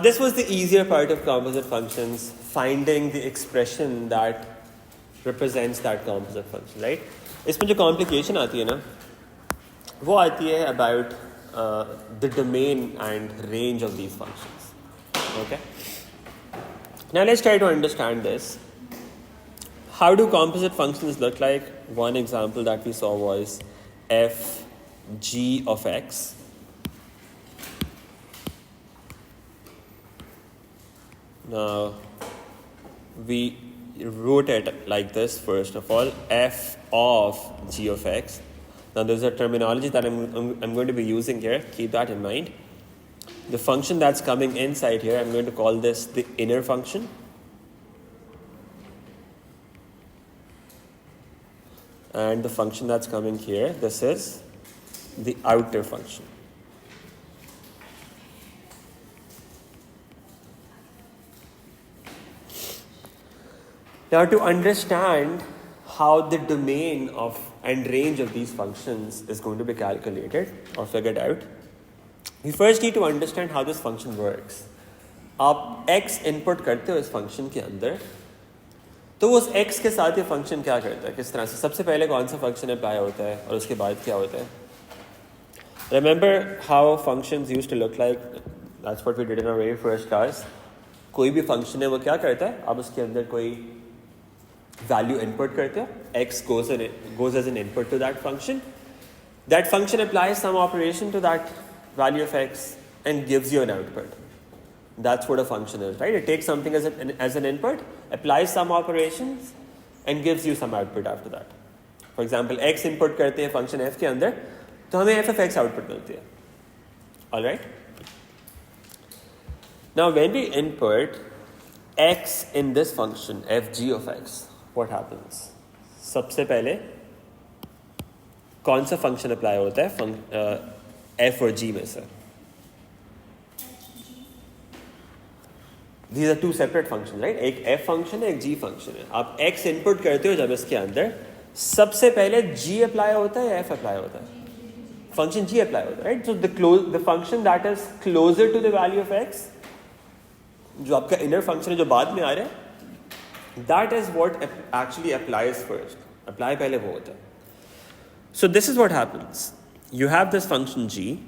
This was the easier part of composite functions, finding the expression that represents that composite function, right? इसमें जो complication आती है ना, वो आती है about the domain and range of these functions. Okay. Now let's try to understand this. How do composite functions look like? One example that we saw was f g of x. Now we wrote it like this first of all, f of g of x. Now there's a terminology that I'm going to be using here. Keep that in mind. The function that's coming inside here, I'm going to call this the inner function. And the function that's coming here, this is the outer function. Now to understand how the domain of and range of these functions is going to be calculated or figured out, we first need to understand how this function works. आप x input करते हो इस function के अंदर, तो उस x के साथ ये function क्या करता है, किस तरह से, सबसे पहले कौन सा function apply होता है और उसके बाद क्या होता है. Remember how functions used to look like? That's what we did in our very first class. कोई भी function है वो क्या करता है, आप उसके अंदर कोई value input करते हो, x goes as an input to that function. That function applies some operation to that value of x and gives you an output. That's what a function is, right? It takes something as an input, applies some operations and gives you some output after that. For example, x input करते हैं function f के अंदर, तो हमें f of x output मिलती है. All right? Now when we input x in this function fg of x, what happens? सबसे पहले कौन सा फंक्शन अप्लाई होता है f और g में से? These are two separate functions, right? एक f function है, एक g function है. आप x input करते हो जब इसके अंदर, सबसे पहले g apply होता है या f apply होता है? Function g apply होता है, right? So the function that is closer to the value of x, जो आपका inner function है जो बाद में आ रहा है, that is what actually applies first. Apply पहले वो होता है. So this is what happens. You have this function g.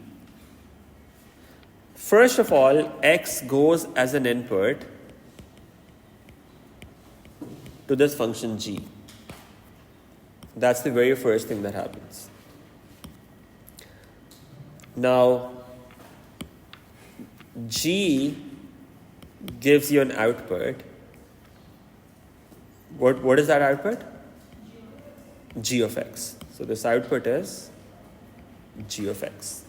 First of all, x goes as an input to this function g. That's the very first thing that happens. Now, g gives you an output. What is that output? G of x. So this output is g of x.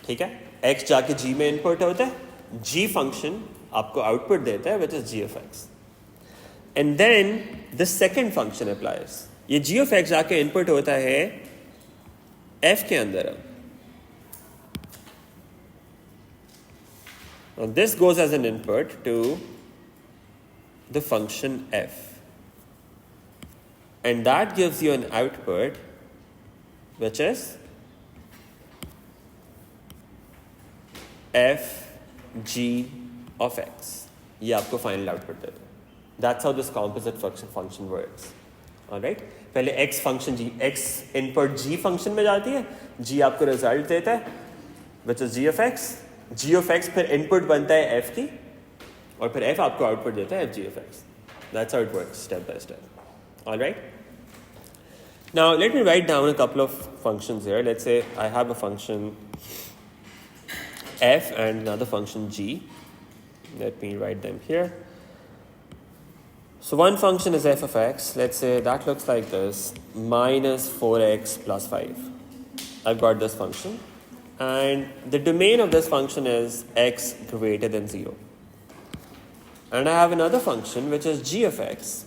ठीक है? x जाके g में input होता है, g function आपको output देता है, which is g of x. And then the second function applies. ये g of x जाके input होता है f के अंदर. Now this goes as an input to the function f. And that gives you an output which is f g of x. ये आपको final output देता है. That's how this composite function works. Alright? पहले x function g, x input g function में जाती है, g आपको result देता है, which is g of x. g of x फिर input बनता है f की, और फिर f आपको output देता है f g of x. That's how it works, step by step. Alright? Now let me write down a couple of functions here. Let's say I have a function f and another function g. Let me write them here. So one function is f of x. Let's say that looks like this, minus 4x plus 5. I've got this function. And the domain of this function is x greater than 0. And I have another function which is g of x.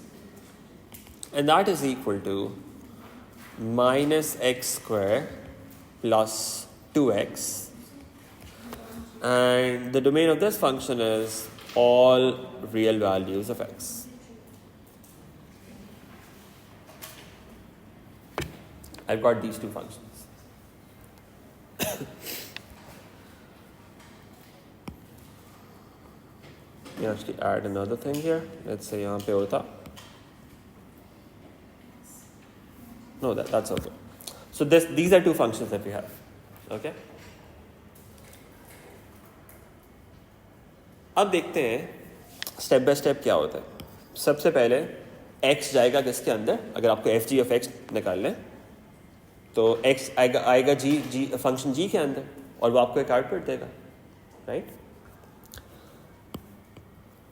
And that is equal to minus x square plus 2x. And the domain of this function is all real values of x. I've got these two functions. me actually add another thing here. Let's say यहाँ पे होता. No, that's okay. So these are two functions that we have. Okay. अब देखते हैं step by step क्या होता है. सबसे पहले x जाएगा किसके अंदर. अगर आपको एफ जी ऑफ एक्स निकालना है तो x आएगा जी फंक्शन g के अंदर और वो आपको एक आउटपुट देगा. राइट.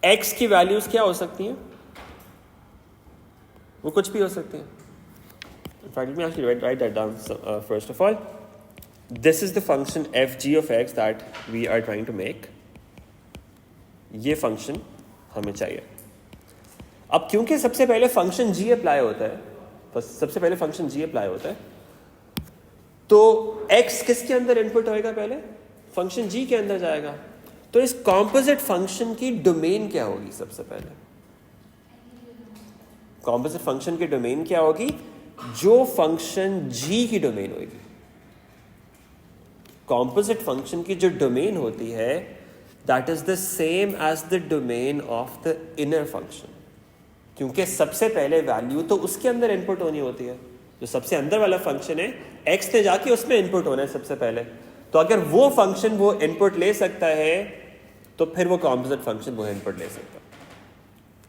x की वैल्यूज क्या हो सकती हैं. वो कुछ भी हो सकती हैं. In fact, let me actually write that down. First of all, this is the function fg of x that we are trying to make. ये फंक्शन हमें चाहिए. अब क्योंकि सबसे पहले फंक्शन g अप्लाई होता है, तो x किसके अंदर इनपुट होएगा. पहले फंक्शन g के अंदर जाएगा. तो इस कॉम्पोजिट फंक्शन की डोमेन क्या होगी. सबसे पहले कॉम्पोजिट फंक्शन की डोमेन क्या होगी. जो फंक्शन g की डोमेन होगी. कॉम्पोजिट फंक्शन की जो डोमेन होती है that is the same as the domain of the inner function. क्योंकि सबसे पहले वैल्यू तो उसके अंदर इनपुट होनी होती है. जो सबसे अंदर वाला फंक्शन है x ने जाके उसमें इनपुट होना है सबसे पहले. तो अगर वो फंक्शन वो इनपुट ले सकता है तो फिर वो कॉम्पोजिट फंक्शन वो इनपुट ले सकता है.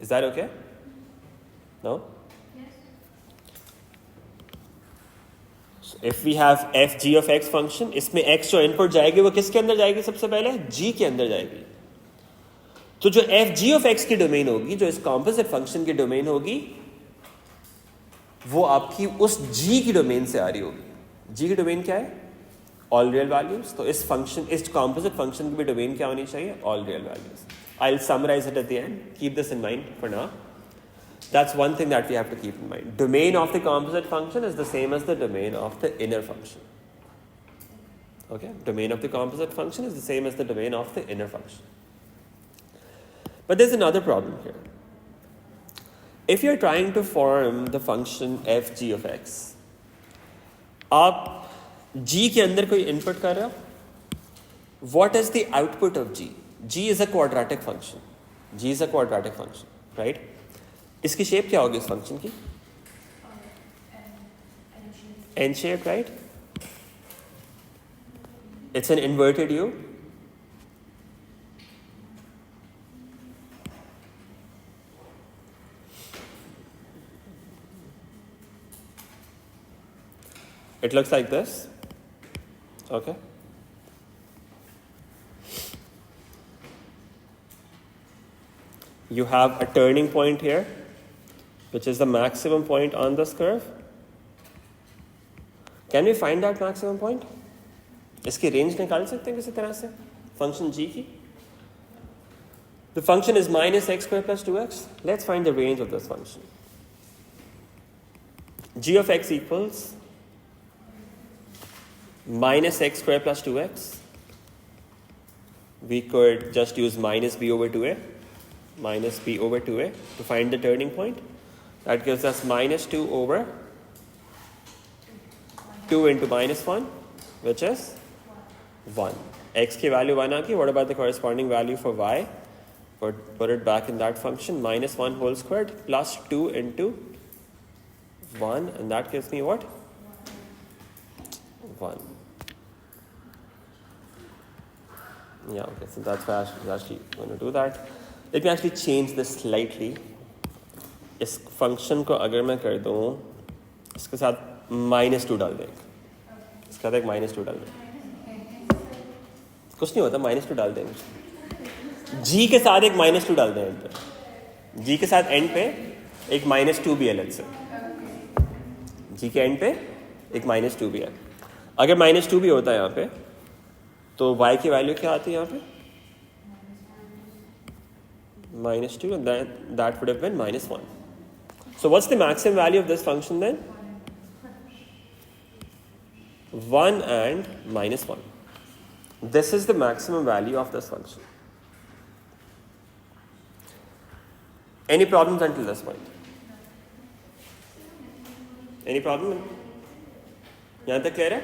Is that okay. No. If we have f g of x function, इसमें x जो इनपुट जाएगी वो किसके अंदर जाएगी. सबसे पहले g के अंदर जाएगी. तो जो f g of x की डोमेन होगी, जो इस कॉम्पोजिट फंक्शन की डोमेन होगी, वो आपकी उस g की डोमेन से आ रही होगी. g की डोमेन क्या है. All real values. तो इस कॉम्पोजिट फंक्शन की भी डोमेन क्या होनी चाहिए. All real values. I will summarise it at the end. Keep this in mind for now. That's one thing that we have to keep in mind. Domain of the composite function is the same as the domain of the inner function. Okay? Domain of the composite function is the same as the domain of the inner function. But there's another problem here. If you're trying to form the function fg of x, आप g के अंदर कोई input कर रहे हो. What is the output of g? g is a quadratic function. g is a quadratic function, right? इसकी shape क्या होगी इस फंक्शन की. N shape. Right. It's an inverted U. It looks like this. Okay. You have a turning point here, which is the maximum point on this curve. Can we find that maximum point? इसकी range निकाल सकते हैं किसी तरह से function g की. The function is minus x square plus 2x. Let's find the range of this function. g of x equals minus x square plus 2x. We could just use minus b over 2a. Minus b over 2a to find the turning point. That gives us minus 2 over 2 into minus 1, which is 1. X की value 1 आ गई. What about the corresponding value for y? Put it back in that function. Minus 1 whole squared plus 2 into 1, and that gives me what? 1. Yeah, okay, so that's why I was actually going to do that. Let me actually change this slightly. इस function को अगर मैं कर दूँ इसके साथ -2 डाल दें. इसके साथ एक -2 डाल दें. कुछ नहीं होता. -2 डाल देंगे. g के साथ एक -2 डाल दें. एंड पे g के साथ एंड पे एक -2 भी है. लेट्स से g के एंड पे एक -2 भी है. अगर -2 भी होता है यहाँ पे तो y की वैल्यू क्या आती है यहाँ पे. -2, and that would have been -1. So what's the maximum value of this function then? 1 and -1. This is the maximum value of this function. Any problems until this point? Any problem? यहाँ तक clear है?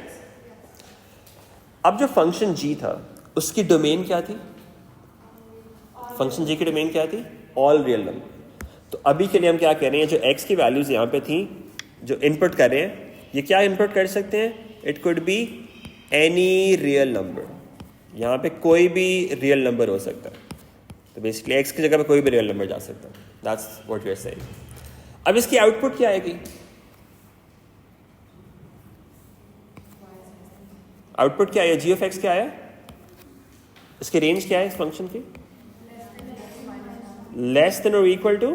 अब जो function g था उसकी domain क्या थी. Function जी की डोमेन क्या थी? All real number. तो अभी के लिए हम क्या कह रहे हैं, जो x की वैल्यूज यहाँ पे थी जो इनपुट कर रहे हैं, ये क्या इनपुट कर सकते हैं? It could be any real number, यहाँ पे कोई भी रियल नंबर हो सकता है। तो बेसिकली x की जगह पे कोई भी रियल नंबर जा सकता है। That's what we are saying. अब इसकी आउटपुट क्या आएगी? आउटपुट क्या है? जी ऑफ एक्स क्या है? इसकी रेंज क्या है इस फंक्शन की? लेस देन और इक्वल टू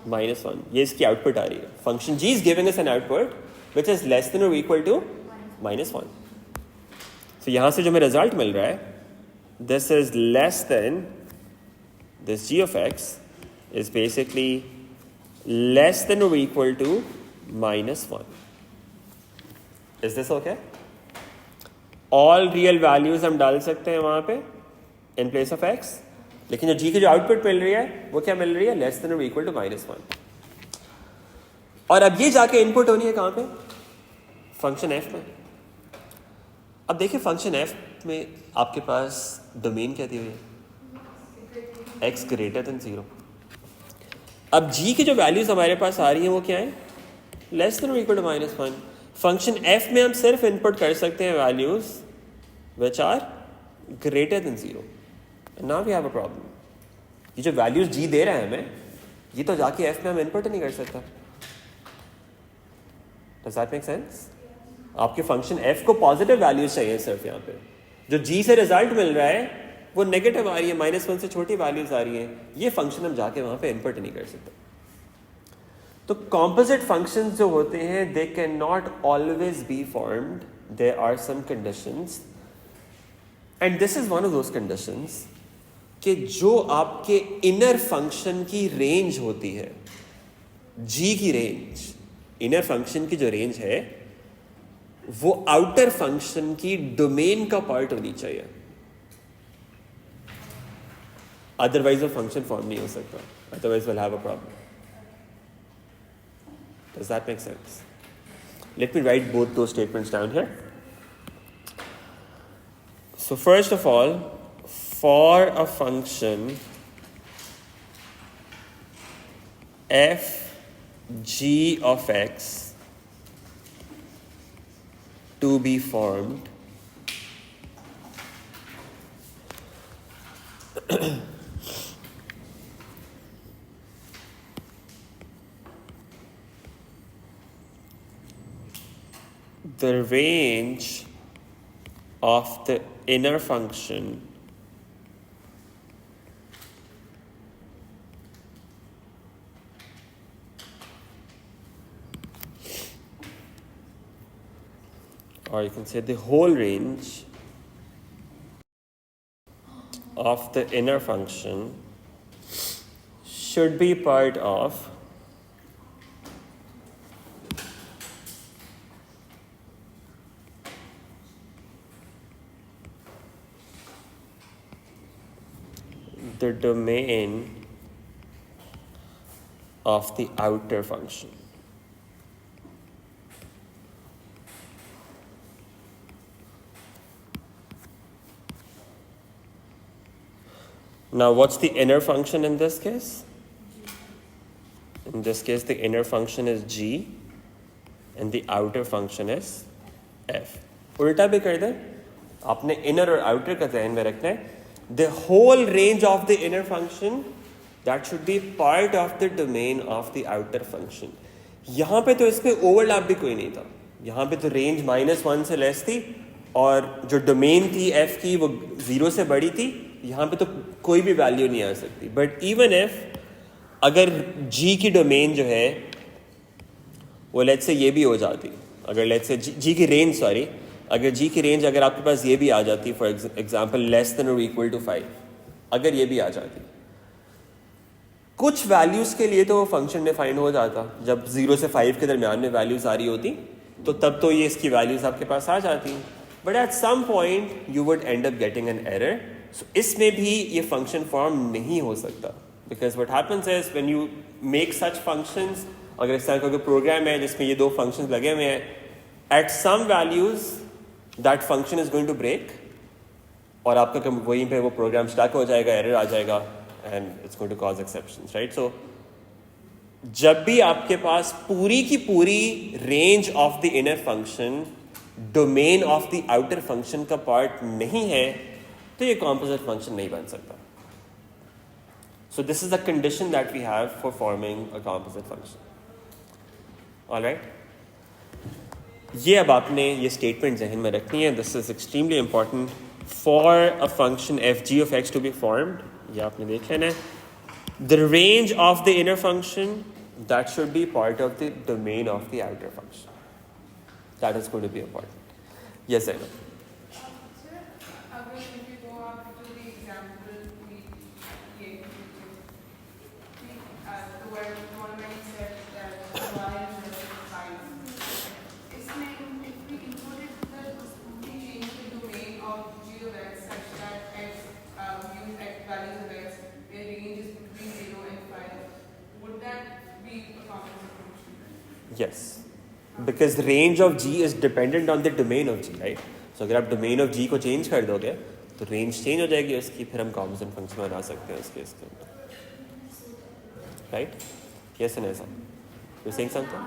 -1। ये इसकी आउटपुट आ रही है। Function g is giving us an output which is less than और इक्वल टू -1। तो यहां से जो हमें रिजल्ट मिल रहा है, this is less then this g of x is basically less than or equal to -1. Is this okay? All real values हम डाल सकते हैं वहाँ पे in place of x, लेकिन जो g की जो आउटपुट मिल रही है वो क्या मिल रही है? less than or equal to -1। और अब ये जाके इनपुट होनी है कहाँ पे? फंक्शन f में। अब देखिए फंक्शन f में आपके पास डोमेन क्या दी हुई है? x greater than 0। अब g की जो वैल्यूज हमारे पास आ रही हैं वो क्या है? लेस देन और इक्वल टू -1। फंक्शन f में हम सिर्फ इनपुट कर सकते हैं values which are greater than 0। Now we have a problem. ये जो वैल्यूज g दे रहा है हमें, ये तो जाके f में हम इनपुट नहीं कर सकता। Does that make sense? आपके फंक्शन f को पॉजिटिव वैल्यूज चाहिए सिर्फ। यहाँ पे जो g से रिजल्ट मिल रहा है वो नेगेटिव आ रही है, -1 से छोटी वैल्यूज आ रही हैं। ये फंक्शन हम जाके वहां पे इनपुट नहीं कर सकते। तो कॉम्पोजिट फंक्शंस जो होते हैं, they can not always be formed, there are some conditions, and this is one of those conditions कि जो आपके इनर फंक्शन की रेंज होती है, जी की रेंज, इनर फंक्शन की जो रेंज है वो आउटर फंक्शन की डोमेन का पार्ट होनी चाहिए। अदरवाइज वो फंक्शन फॉर्म नहीं हो सकता। Otherwise will have a problem. Does that make sense? Let me write both दो statements down here. So first of all, for a function f g of x to be formed, the range of the inner function or you can say the whole range of the inner function should be part of the domain of the outer function. Now, what's the inner function in this case? In this case, the inner function is g and the outer function is f. उल्टा भी कर दें, आपने inner और outer का ध्यान में रखना है। The whole range of the inner function that should be part of the domain of the outer function. यहाँ पे तो इसमें ओवरलैप भी कोई नहीं था। यहाँ पे तो रेंज -1 से लेस थी और जो डोमेन थी f की वो 0 से बड़ी थी। यहाँ पे तो कोई भी वैल्यू नहीं आ सकती। बट इवन इफ अगर g की डोमेन जो है वो लेट्स से ये भी हो जाती, अगर लेट्स से g की रेंज अगर g की रेंज अगर आपके पास ये भी आ जाती, फॉर एग्जांपल लेस देन और इक्वल टू 5, अगर ये भी आ जाती, कुछ वैल्यूज के लिए तो वो फंक्शन डिफाइन हो जाता। जब 0 से 5 के दरमियान में वैल्यूज आ रही होती तो तब तो ये इसकी वैल्यूज आपके पास आ जाती। But at some point you would end up getting an error. So इसमें भी ये फंक्शन फॉर्म नहीं हो सकता, because what happens is when you make such functions, अगर इस तरह का कोई प्रोग्राम है जिसमें ये दो फंक्शंस लगे हुए हैं, at some values that function is going to break और आपका वहीं पे वो प्रोग्राम स्टक हो जाएगा, एरर आ जाएगा। and it's going to cause exceptions, right? So जब भी आपके पास पूरी की पूरी range of the inner function domain of the outer function का पार्ट नहीं है तो ये कॉम्पोजिट फंक्शन नहीं बन सकता. So this is the condition that we have for forming a composite function. All right? ये अब आपने ये statement ज़हन में रखनी है. This is extremely important for a function fg of x to be formed. ये आपने देख लेना है. The range of the inner function that should be part of the domain of the outer function. That is going to be important. Yes, I know. Yes, because range of G is dependent on the domain of G, right? So अगर आप domain of G को change कर दोगे तो range change हो जाएगी उसकी, फिर हम composite function बना सकते हैं उस केस के अंदर, right? Yes and ऐसा. You saying something?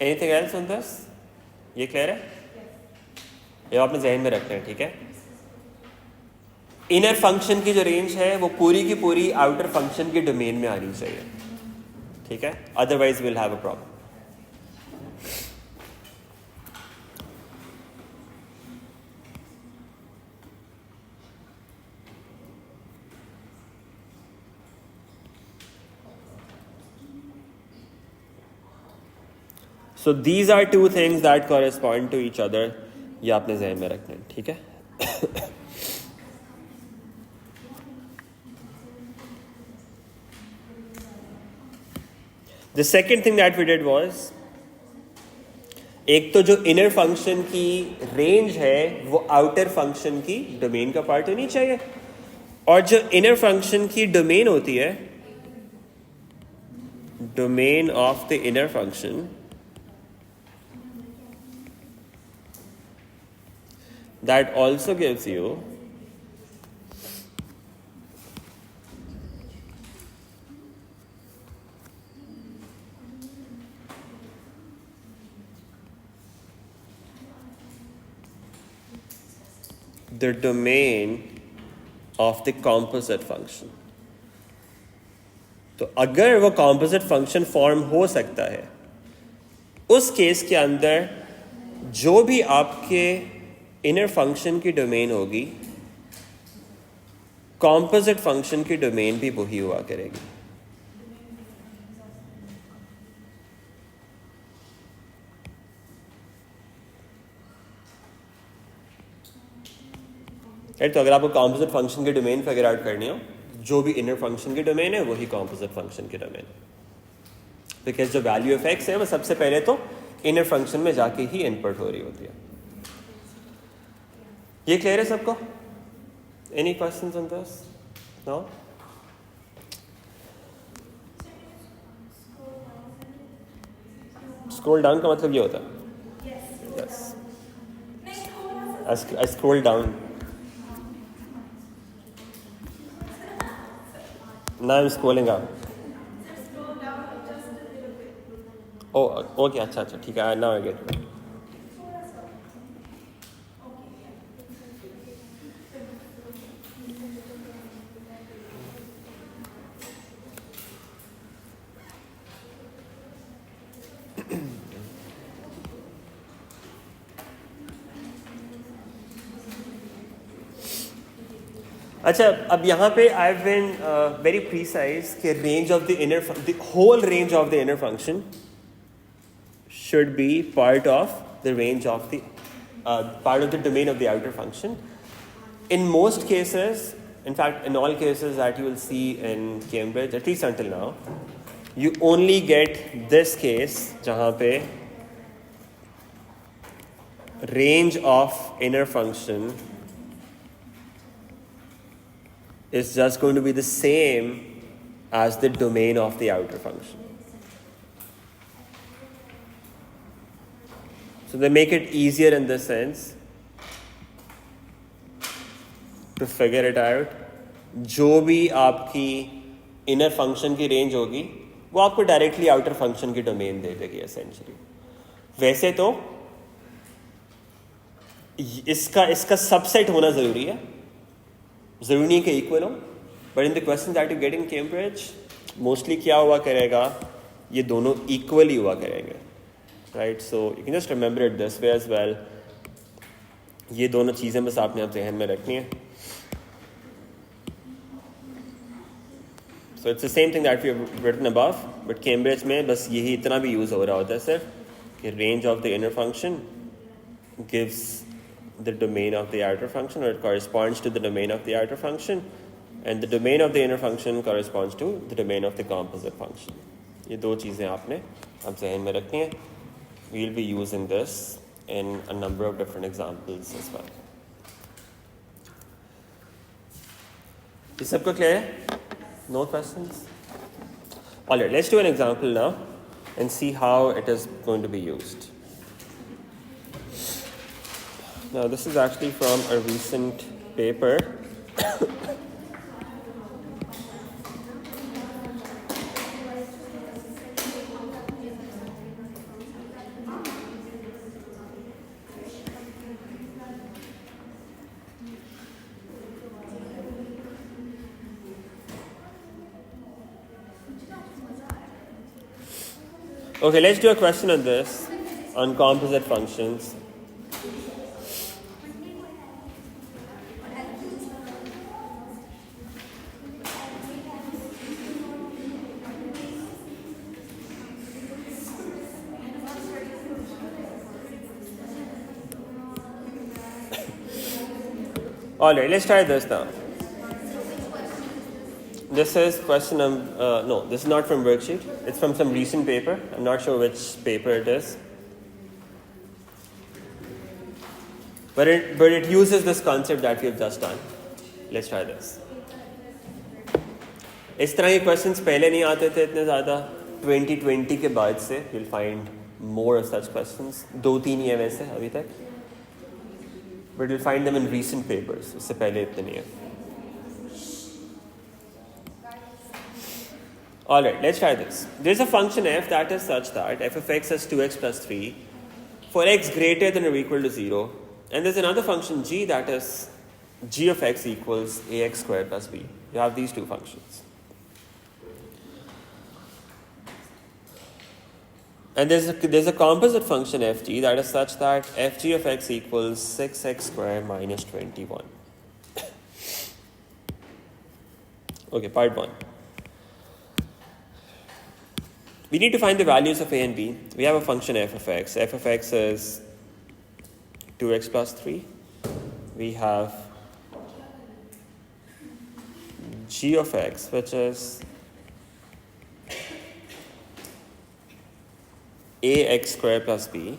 Anything else on this? ये clear है? ये आपने ज़हन में रखना है, ठीक है? इनर फंक्शन की जो रेंज है वो पूरी की पूरी आउटर फंक्शन के डोमेन में आनी चाहिए, ठीक है? Otherwise will have a problem. So these are two things that correspond to each other. ये आपने ज़हन में रखना है, ठीक है? The second thing that we did was, एक तो जो इनर फंक्शन की रेंज है वो आउटर फंक्शन की डोमेन का पार्ट होनी चाहिए, और जो इनर फंक्शन की डोमेन होती है, domain of the inner function, that also gives you the domain of the composite function. तो अगर वो composite function फॉर्म हो सकता है, उस केस के अंदर जो भी आपके इनर फंक्शन की डोमेन होगी, कॉम्पोजिट फंक्शन की डोमेन भी वही हुआ करेगी. तो अगर आपको कॉम्पोजिट फंक्शन की डोमेन फिगर आउट करनी हो, जो भी इनर फंक्शन की डोमेन है वही कॉम्पोजिट फंक्शन की डोमेन है. बिकॉज जो वैल्यू ऑफ एक्स है वो सबसे पहले तो इनर फंक्शन में जाके ही इनपुट हो रही होती है. ये क्लियर है सबको? Any questions on this? No? Scroll down का मतलब ये होता है. Yes, I scroll down. Now I'm scrolling up. Oh, okay, अच्छा, ठीक है. Now I get it. अच्छा, अब यहाँ पे I have been very precise कि range of the inner, the whole range of the inner function should be part of the range of the part of the domain of the outer function. In most cases, in fact in all cases that you will see in Cambridge, at least until now, you only get this case जहाँ पे range of inner function is just going to be the same as the domain of the outer function. So they make it easier in this sense to figure it out. जो भी आपकी inner function की range होगी वो आपको directly outer function की domain दे देगी essentially. वैसे तो इसका सबसेट होना जरूरी है, जरूरी नहीं कि इक्वल हो, but in the question that you get in Cambridge mostly क्या हुआ करेगा, ये दोनों इक्वली हुआ करेंगे, right. So you can just remember it this way as well. ये दोनों चीज़ें बस आपने आप जहन में रखनी है. So it's the same thing that we have written above, but Cambridge में बस यही इतना भी यूज़ हो रहा होता है सिर्फ कि range of the inner function gives the domain of the outer function, or it corresponds to the domain of the outer function, and the domain of the inner function corresponds to the domain of the composite function. ये दो चीज़ें आपने आप जहन में रखनी है. We'll be using this in a number of different examples as well. ये सबको clear है? No questions? Alright, let's do an example now and see how it is going to be used. Now this is actually from a recent paper. Okay, let's do a question on this, on composite functions. Alright, let's try this now. This is question no, this is not from worksheet. It's from some recent paper. I'm not sure which paper it is. But it uses this concept that we have just done. Let's try this. इस तरह के questions पहले नहीं आते थे इतने ज़्यादा. 2020 के बाद से you'll find more of such questions. 2-3 ही है वैसे अभी तक. But you'll find them in recent papers. इससे पहले इतने नहीं है. Alright, let's try this. There's a function f that is such that f of x is 2x plus 3 for x greater than or equal to 0. And there's another function g that is g of x equals ax squared plus b. You have these two functions. And there's a composite function fg that is such that fg of x equals 6x squared minus 21. Okay, part 1. We need to find the values of a and b. We have a function f of x. F of x is 2x plus 3. We have g of x, which is ax squared plus b.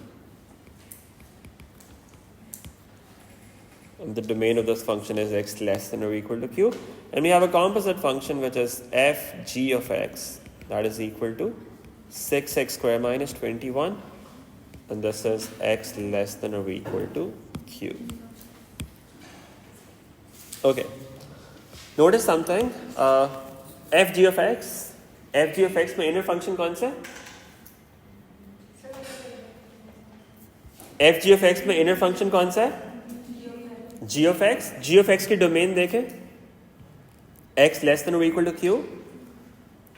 And the domain of this function is x less than or equal to q. And we have a composite function which is f g of x, that is equal to 6x squared minus 21, and this is x less than or equal to q. Okay, notice something. Fg of x में inner function कौन सा? Fg of x में inner function कौन सा है? g of x की domain देखें, x less than or equal to q.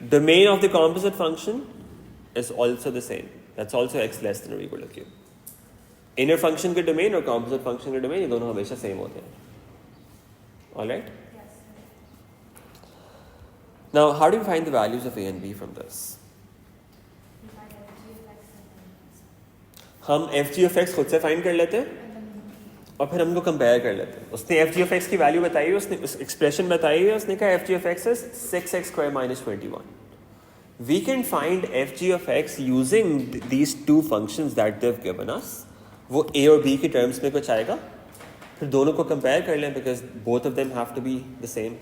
Domain of the composite function is also the same. That's also x less than or equal to q. Inner function के domain और composite function के domain ये दोनों हमेशा same होते हैं. All right? Yes. Now, how do we find the values of a and b from this? हम fg of x खुद से find कर लेते हैं और फिर हमको compare कर लेते हैं. उसने fg of x की value बताई है, उसने उस expression बताई है, उसने कहा fg of x is 6x squared minus 21. We can find fg of x using these two functions that they've given us. वो a और b की terms में कुछ आएगा, फिर दोनों को compare कर लें because both of them have to be the same,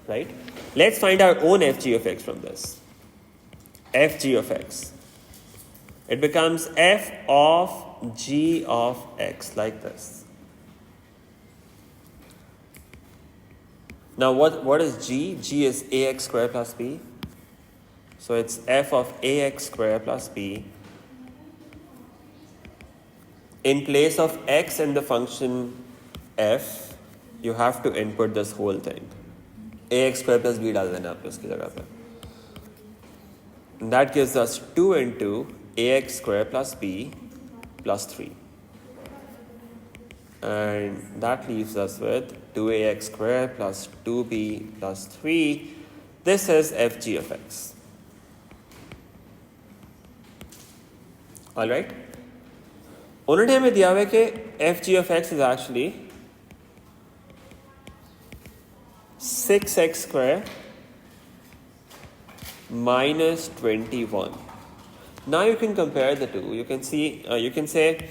right? Let's find our own fg of x from this. Fg of x. It becomes f of g of x like this. Now what is g? G is ax square plus b. So it's f of ax square plus b. In place of x in the function f, you have to input this whole thing. ax square plus b डाल देना आपने उसकी जगह पे. And that gives us 2 into ax square plus b plus 3. And that leaves us with 2ax square plus 2b plus 3. This is fg of x. Alright? उन्होंने हमें दिया हुआ है कि fg of x is actually 6x square minus 21. Now you can compare the two. You can see, you can say,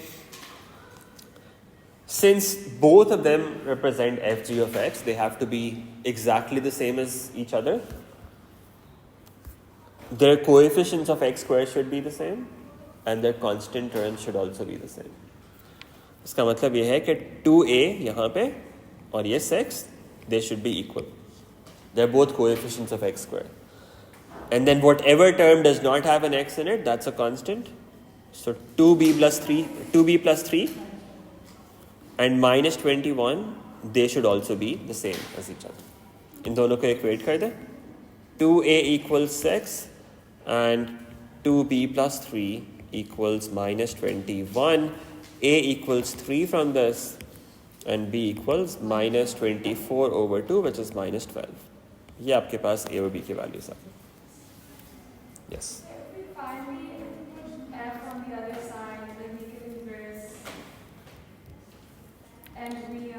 since both of them represent fg of x, they have to be exactly the same as each other. Their coefficients of x square should be the same, and their constant terms should also be the same. इसका मतलब ये है कि 2a यहाँ पे और ये 6, they should be equal. They're both coefficients of x square. And then whatever term does not have an x in it, that's a constant. So 2b plus 3 and minus 21, they should also be the same as each other. इन दोनों को equate कर दें. 2a equals 6 and 2b plus 3 equals minus 21. A equals 3 from this and b equals minus 24 over 2, which is minus 12. ये आपके पास a और b की values are. Yes. If we find the f on the other side, then we can inverse, and we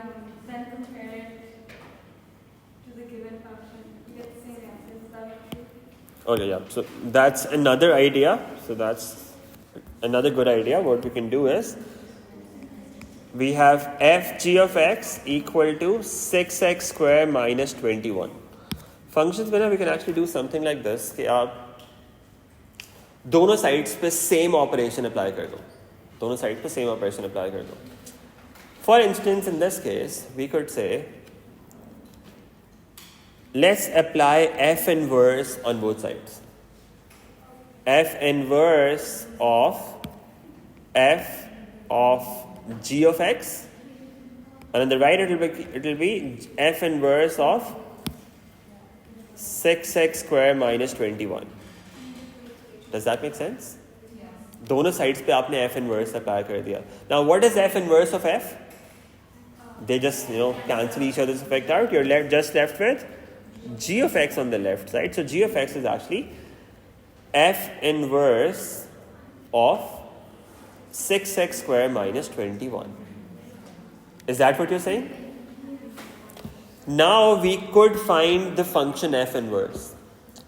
then compare it to the given function. We get the same answer. Is that true? Okay, yeah. So that's another idea. So that's another good idea. What we can do is, we have fg of x equal to 6x square minus 21. Functions में ना we can actually do something like this कि आप दोनों sides पे same operation apply कर दो. दोनों sides पे same operation apply कर दो. For instance, in this case, we could say, let's apply f inverse on both sides. F inverse of f of g of x, and on the right it will be f inverse of 6x square minus 21. Does that make sense? Yes. दोनों sides पे आपने f inverse apply कर दिया. Now what is f inverse of f? They just cancel each other's effect out. You're just left with g of x on the left side. So g of x is actually f inverse of 6x square minus 21. Is that what you're saying? Now we could find the function f inverse.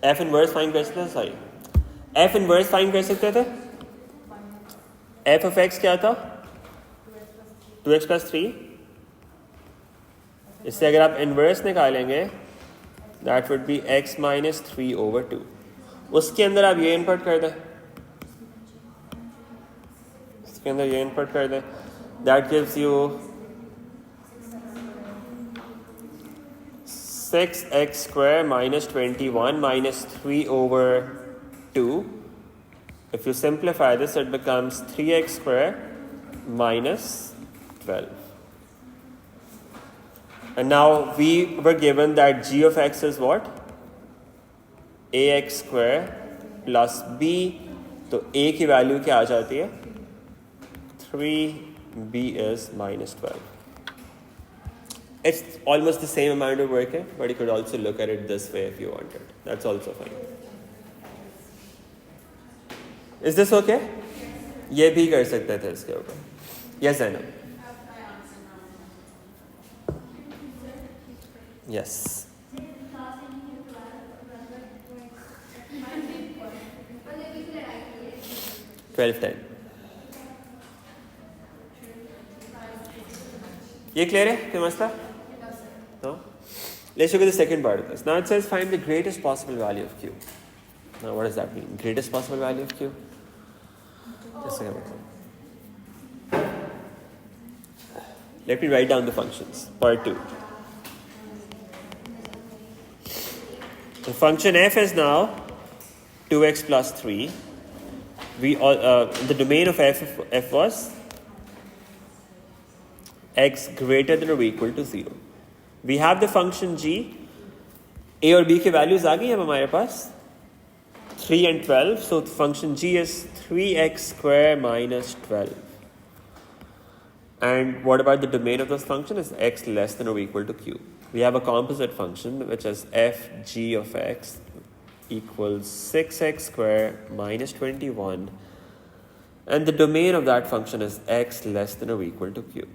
F inverse find कर सकते थे, sorry. F inverse find कर सकते थे? f of x क्या था? 2x plus 3. इससे अगर आप inverse निकालेंगे, that would be x minus 3 over 2. उसके अंदर आप ये input कर दें. उसके अंदर ये input कर दें. That gives you 6x square minus 21 minus 3 over 2. If you simplify this, it becomes 3x square minus 12. And now we were given that g of x is what? ax square plus b. तो a की value क्या आ जाती है? 3b is minus 12. It's almost the same amount of work, but you could also look at it this way if you wanted. That's also fine. Is this okay? ये भी कर सकते थे इसके ऊपर. Yes, Zainab. Yes. 12:10. ये clear है? कोई मसला? No? Let's look at the second part of this. Now it says find the greatest possible value of q. Now what does that mean? Greatest possible value of q? Just a second. Let me write down the functions. Part 2. The function f is now 2x plus 3. The domain of f was x greater than or equal to 0. We have the function g. A और b के values आ गई अब हमारे पास 3 and 12. So the function g is 3x square minus 12. And what about the domain of this function? Is x less than or equal to q. We have a composite function which is f g of x equals 6x square minus 21. And the domain of that function is x less than or equal to q.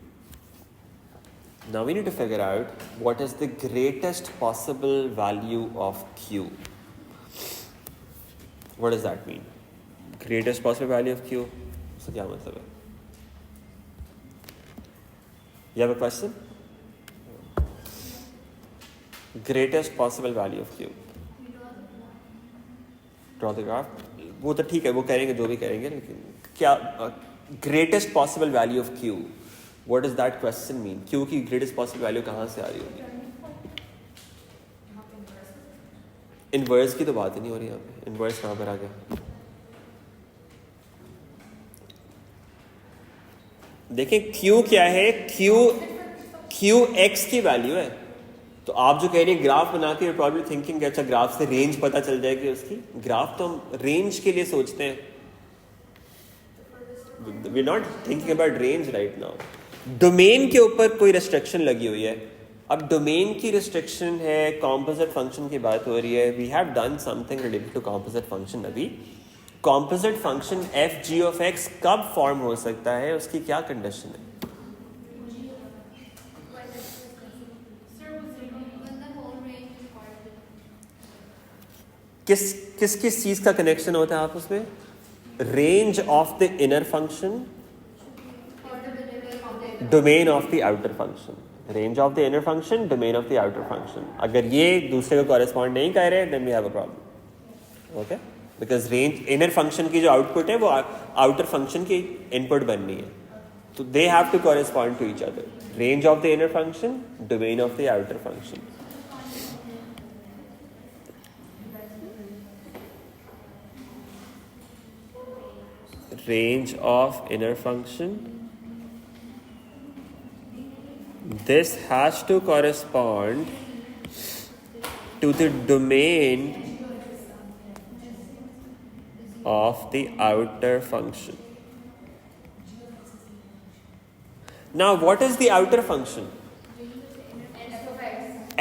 Now we need to figure out what is the greatest possible value of q. What does that mean? Greatest possible value of q? So क्या मतलब है? You have a question? Greatest possible value of q. Draw the graph. वो तो ठीक है, वो करेंगे जो भी करेंगे, लेकिन क्या greatest possible value of q? What does that question mean? q की greatest possible value कहाँ से आ रही होगी? इनवर्स की तो बात ही नहीं हो रही यहाँ पे. इनवर्स कहाँ पर आ गया? देखें q क्या है? q x की वैल्यू है. तो आप जो कह रही हैं ग्राफ बना के प्रॉब्ली थिंकिंग अच्छा ग्राफ से रेंज पता चल जाएगी उसकी. ग्राफ तो हम रेंज के लिए सोचते हैं. We are not thinking about range right now. Domain के ऊपर कोई रिस्ट्रिक्शन लगी हुई है. अब डोमेन की रिस्ट्रिक्शन है, कॉम्पोजिट फंक्शन की बात हो रही है. We have done something related to composite function. अभी composite function F G of X कब फॉर्म हो सकता है, उसकी क्या कंडीशन है? किस चीज का कनेक्शन होता है आपस में? Range of the inner function, domain of the outer function. Range of the inner function, domain of the outer function. अगर ये दूसरे को कॉरेस्पॉन्ड नहीं कर रहे then we have a problem. Okay, because range inner function की जो output है वो आउटर फंक्शन की इनपुट बननी है. तो they have to correspond to each other. Range of the inner function, domain of the outer function. Range of inner function, this has to correspond to the domain of the outer function. Now what is the outer function?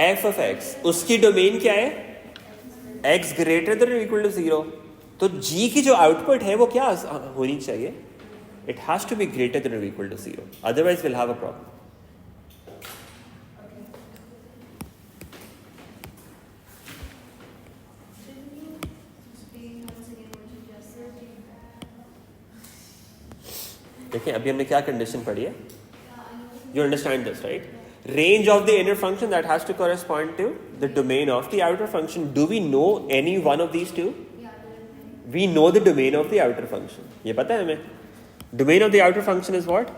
f of x. उसकी domain क्या है? x greater than or equal to 0. तो g की जो output है वो क्या होनी चाहिए? It has to be greater than और equal to 0. Otherwise will have a problem. देखिए अभी हमने क्या कंडीशन पढ़ी है? You understand this right? Range of the inner function that has to correspond to the domain of the outer function. Do we know any one of these two? We know the domain of the outer function. ये पता है हमें? Domain of the outer function is what?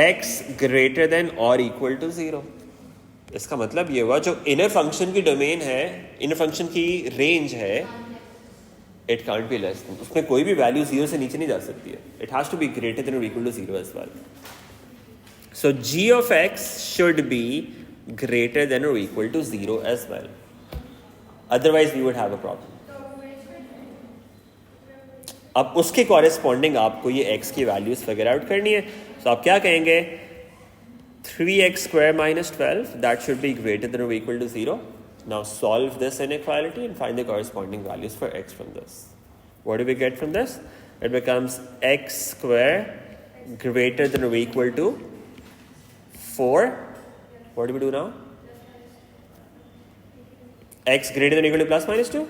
X greater than or equal to 0. इसका मतलब ये हुआ जो inner function की domain है, inner function की range है, it can't be less than. उसमें कोई भी value 0 से नीचे नहीं जा सकती है. It has to be greater than or equal to 0 as well. So g of x should be greater than or equal to 0 as well. Otherwise we would have a problem. अब उसके corresponding आपको ये x की values figure out करनी है. तो आप क्या कहेंगे? 3x square minus 12 that should be greater than or equal to 0. Now solve this inequality and find the corresponding values for x from this. What do we get from this? It becomes x square greater than or equal to 4. What do we do now? X greater than or equal to plus minus 2.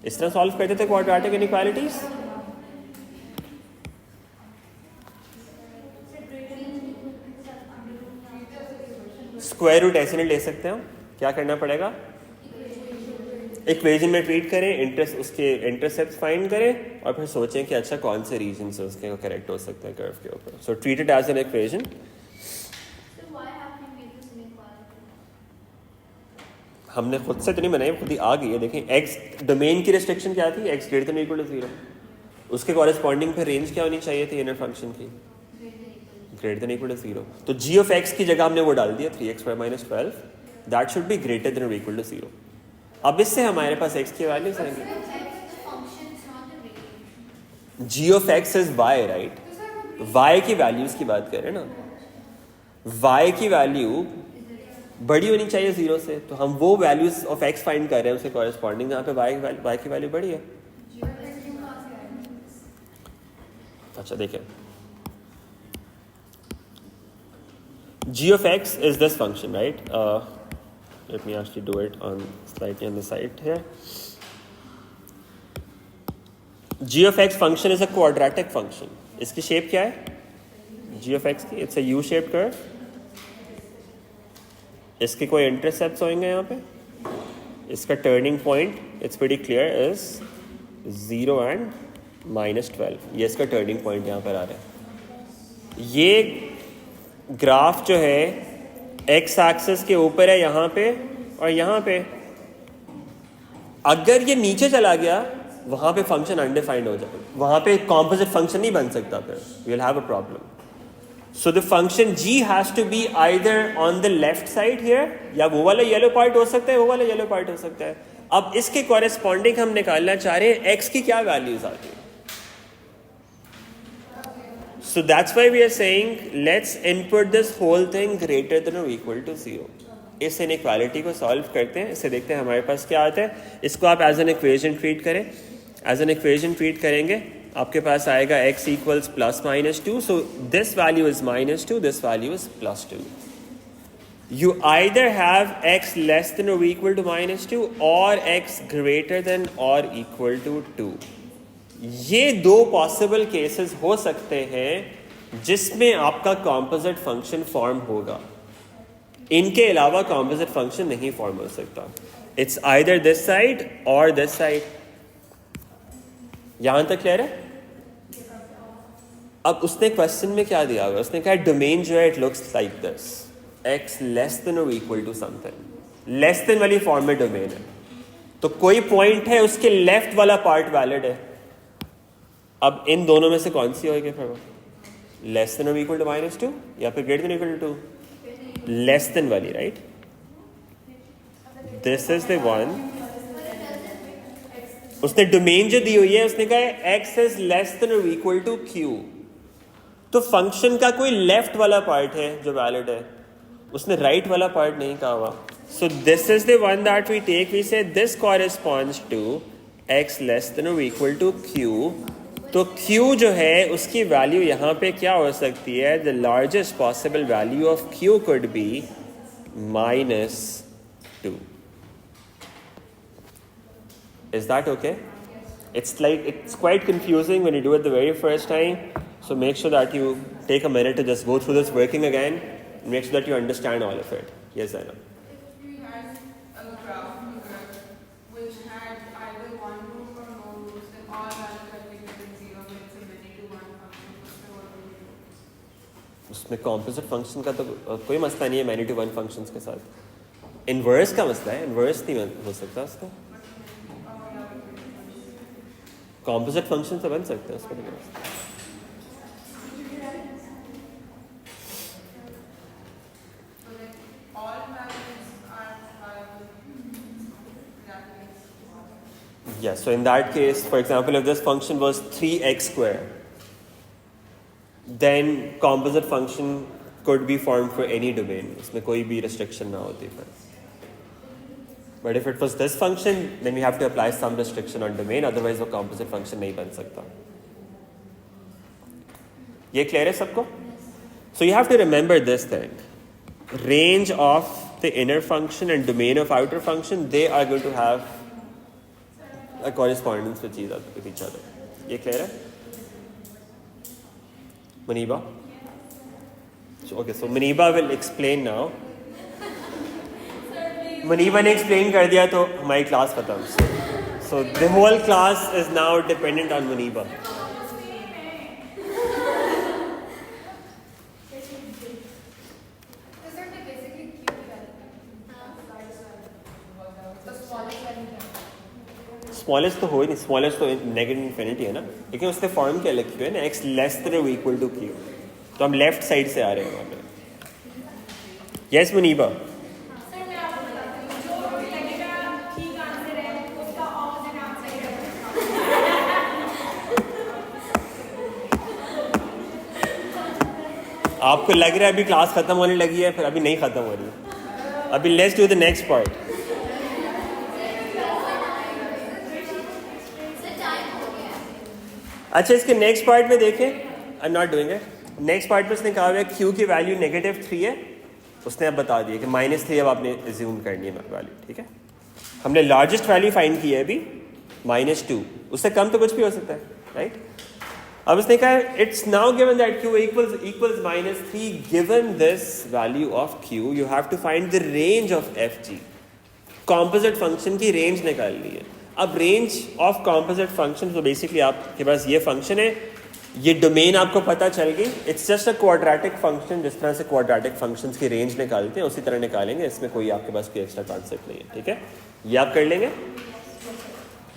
इस तरह solve करते थे quadratic inequalities. Square root ऐसे नहीं ले सकते हम. क्या करना पड़ेगा? इक्वेशन में ट्रीट करें, उसके इंटरसेप्ट फाइंड करें और फिर सोचें कि अच्छा कौन से रीजन से उसके करेक्ट हो सकते हैं कर्व के ऊपर. So treat it as an equation. हमने खुद से तो नहीं बनाई, खुद ही आ गई है। देखें एक्स डोमेन की रिस्ट्रिक्शन क्या थी, x greater than equal to 0। उसके कॉरेस्पॉन्डिंग पे रेंज क्या होनी चाहिए थी इनर फंक्शन की, ग्रेटर देन इक्वल टू 0। तो g ऑफ x की जगह हमने वो डाल दिया 3x² - 12, that should be greater than और इक्वल टू 0। अब इससे हमारे पास x की वैल्यूज आएंगे। g of x is y, right? y की वैल्यूज की बात कर रहे हैं ना, y की वैल्यू बड़ी होनी चाहिए 0 से, तो हम वो वैल्यूज ऑफ x फाइंड कर रहे हैं उसके कॉरेस्पॉन्डिंग, जहाँ पे y की वैल्यू बड़ी है। अच्छा देखिए, g of x is this function, right? Let me actually do it on slightly on the side here. g of x function is a quadratic function. इसकी शेप क्या है g of x की? It's a U-shaped curve. इसके कोई intercepts होंगे यहाँ पे? इसका turning point it's pretty clear is 0 and -12। ये इसका टर्निंग पॉइंट यहाँ पर आ रहा है। ये ग्राफ जो है एक्स एक्सिस के ऊपर है यहाँ पे और यहाँ पे, अगर ये नीचे चला गया वहाँ पे फंक्शन अनडिफाइंड हो जाएगा, वहाँ पे कॉम्पोजिट फंक्शन नहीं बन सकता, फिर we will have a problem. So the function g has to be either on the left side here, या वो वाला येलो पार्ट हो सकता है, वो वाला येलो पार्ट हो सकता है। अब इसके कॉरेस्पॉन्डिंग हम निकालना चाह रहे हैं x की क्या वैल्यूज आती है। So that's why we are saying let's input this whole thing greater than or equal to 0। इस इनइक्वालिटी को सॉल्व करते हैं, इससे देखते हैं हमारे पास क्या आता है। इसको आप एज एन इक्वेशन ट्रीट करें, एज एन इक्वेशन ट्रीट करेंगे आपके पास आएगा x equals +-2, so this value is -2, this value is +2। You either have x less than or equal to -2 or x greater than or equal to 2। ये दो possible cases हो सकते हैं जिसमें आपका कॉम्पोजिट फंक्शन फॉर्म होगा, इनके अलावा कॉम्पोजिट फंक्शन नहीं फॉर्म हो सकता। इट्स आइदर दिस साइड और दिस साइड। यहां तक क्लियर है? अब उसने क्वेश्चन में क्या दिया हुआ, उसने कहा डोमेन जो है it looks like this, x less than और equal to something. Less than वाली फॉर्म में डोमेन है, तो कोई पॉइंट है उसके लेफ्ट वाला पार्ट वैलिड है। अब इन दोनों में से कौन सी होगी फिर, लेस देन और इक्वल टू -2 या फिर greater than equal to 2? Less than वाली, right? This is the one. उसने डोमेन जो दी हुई है उसने कहा x इज लेस देन और इक्वल टू q, तो फंक्शन का कोई लेफ्ट वाला पार्ट है जो वैलिड है, उसने राइट वाला पार्ट नहीं कहा हुआ। So this is the one that we take, we say this corresponds to x less than और इक्वल टू q। तो q जो है उसकी वैल्यू यहाँ पे क्या हो सकती है, the largest possible value of q could be -2। Is that okay? It's quite confusing when you do it the very first time. So make sure that you take a minute to just go through this working again. And make sure that you understand all of it. Yes, Zainab. If we had a graph which had either one root or no roots, then all values are bigger than 0, but it's a many to one function. So what do we do? उसमें composite function का तो कोई मसला नहीं है many to one functions के साथ। Inverse का मसला है, इनवर्स नहीं हो सकता उसका। कॉम्पोजिट फंक्शन से बन सकते हैं उसका। Yes, so in that case, for example, if this function was 3x², then composite function could be formed for any domain. इसमें कोई भी restriction ना होती है। But if it was this function, then we have to apply some restriction on domain, otherwise वो composite function नहीं बन सकता। ये clear है सबको? So you have to remember this thing. Range of the inner function and domain of outer function, they are going to have a correspondence with each other. ये clear है? Maniba? Okay, so Maniba will explain now. Maniba ने explain कर दिया तो हमारी class खत्म. So the whole class is now dependent on Maniba. Smallest तो हो ही नहीं, स्मॉलेस्ट तो नेगेटिव इन्फिनिटी है ना, लेकिन उसने फॉर्म क्या लिखी हुई है ना, x less than equal to q, तो हम लेफ्ट साइड से आ रहे हैं वहाँ पे। यस मुनीबा, सर मैं आपको बताती हूँ, जो भी लगेगा ठीक आंसर है उसका ऑपोजिट आंसर ही रखना। आपको लग रहा है अभी क्लास खत्म होने लगी है, फिर अभी नहीं खत्म हो रही है, अभी let's do the next part. अच्छा इसके नेक्स्ट पार्ट में देखें, I am not doing it. Next part में उसने कहा हुआ है क्यू की वैल्यू -3 है, उसने अब बता दिया कि -3 अब आपने एज्यूम करनी है वैल्यू, ठीक है। हमने लार्जेस्ट वैल्यू फाइंड की है अभी -2, उससे कम तो कुछ भी हो सकता है, राइट। अब उसने कहा it's now given that q equals -3, given this value of q you have to find the range of fg। Composite function की रेंज निकालनी है। अब रेंज ऑफ कॉम्पोजिट फंक्शन, तो बेसिकली आपके पास ये फंक्शन है, ये डोमेन आपको पता चल गई, it's just a quadratic function. जिस तरह से क्वाड्रेटिक फंक्शंस की रेंज निकालते हैं उसी तरह निकालेंगे, इसमें कोई आपके पास कोई एक्स्ट्रा कॉन्सेप्ट नहीं है, ठीक है। ये आप कर लेंगे।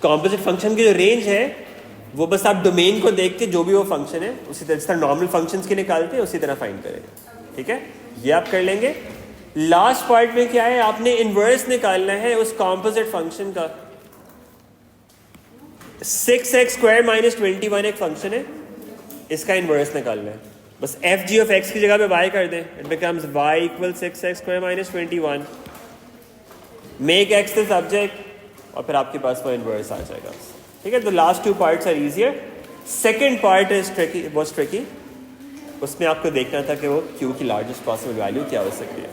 कॉम्पोजिट फंक्शन की जो रेंज है वो बस आप डोमेन को देख के जो भी वो फंक्शन है उसी तरह, जिस तरह नॉर्मल फंक्शंस की निकालते हैं उसी तरह फाइंड करेंगे, ठीक है। ये आप कर लेंगे। लास्ट पार्ट में क्या है, आपने इनवर्स निकालना है उस कॉम्पोजिट फंक्शन का। 6x² - 21 एक फंक्शन है, इसका इनवर्स निकालना है। बस fg ऑफ x की जगह पे y कर दें, it becomes y equal 6x² - 21। Make x the subject और फिर आपके पास वो इनवर्स आ जाएगा, ठीक है। तो last 2 parts are easier. Second part is tricky, बहुत ट्रिकी। उसमें आपको देखना था कि वो q की लार्जेस्ट पॉसिबल वैल्यू क्या हो सकती है।